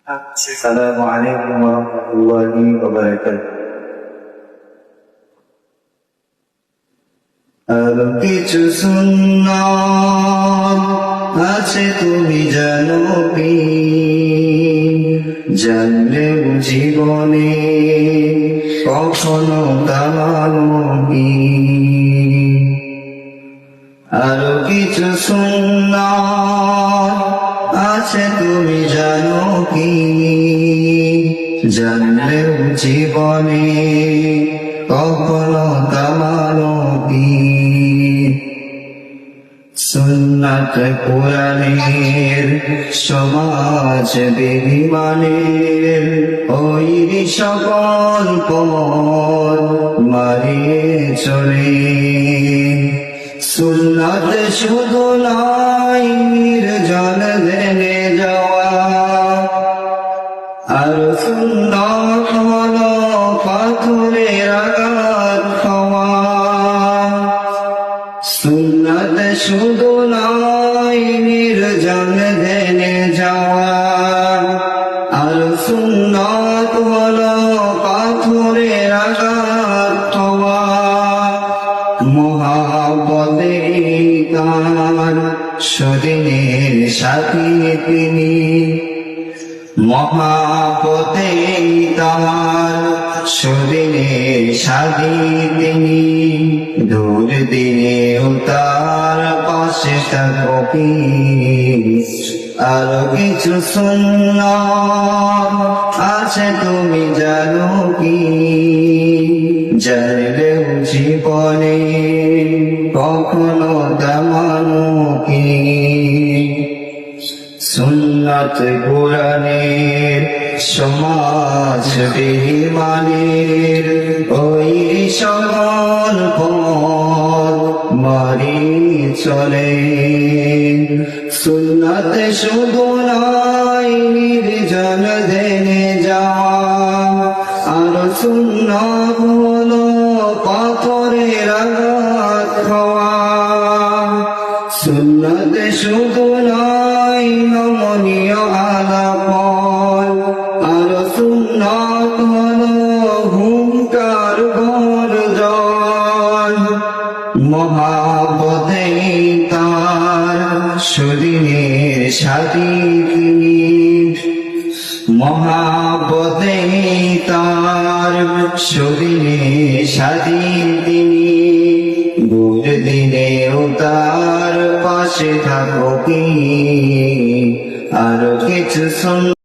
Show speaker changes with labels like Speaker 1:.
Speaker 1: আসসালামু আলাইকুম ওয়া রাহমাতুল্লাহি ওয়া বারাকাতুহু। আরো কিছু সুন্নাত আছে তুমি জানো কি? জানলে জীবনে কখনো দাঁড়ানো কি? আরো কিছু সুন্নাত আছে তুমি জানো কি? জানলে জীবনে কখনো দাঁড়ানো কি? সুন্নাত কোরআনের সমাজ বিধিমানের ওই সকল পথ মারিয়ে চলে। সুন্নাত শুধু নাই নির্জন জেনে যাওয়া, আর সুন্নাত হলো পাথরের আঘাত খাওয়া। সুন্নাত শুধু নাই নির্জন জেনে যাওয়া, আর সুন্নাত হলো পাথরের আঘাত খাওয়া। মহাব্বতে তার সদিনের সাথী তিনি, মহাব্বতে তার সদিনের সাথী তিনি। দূর দিনেও তার পাশে থাকো কি? আরো কিছু সুন্নাত আছে তুমি জানো কি? জানলেও জীবনে কখনো দামানো কি? সুন্নাত কোরআনের সমাজ বিধিমানের ওই সকল পথ মারি চলে। সুন্নাত শুধু নাই নির্জন জেনে যাওয়া, আর সুন্নাত হলো পাথরের আঘাত খাওয়া। সুন্নাত শুধু নাই নমনীয় আলাপন, আর সুন্নাত হলো হুঙ্কার গর্জন। মহাব্বতে তার সদিনের সাথী তিনি, মহাব্বতে তার সদিনের সাথী তিনি। দূর দিনেও তার পাশে থাকো কি? আরো কিছু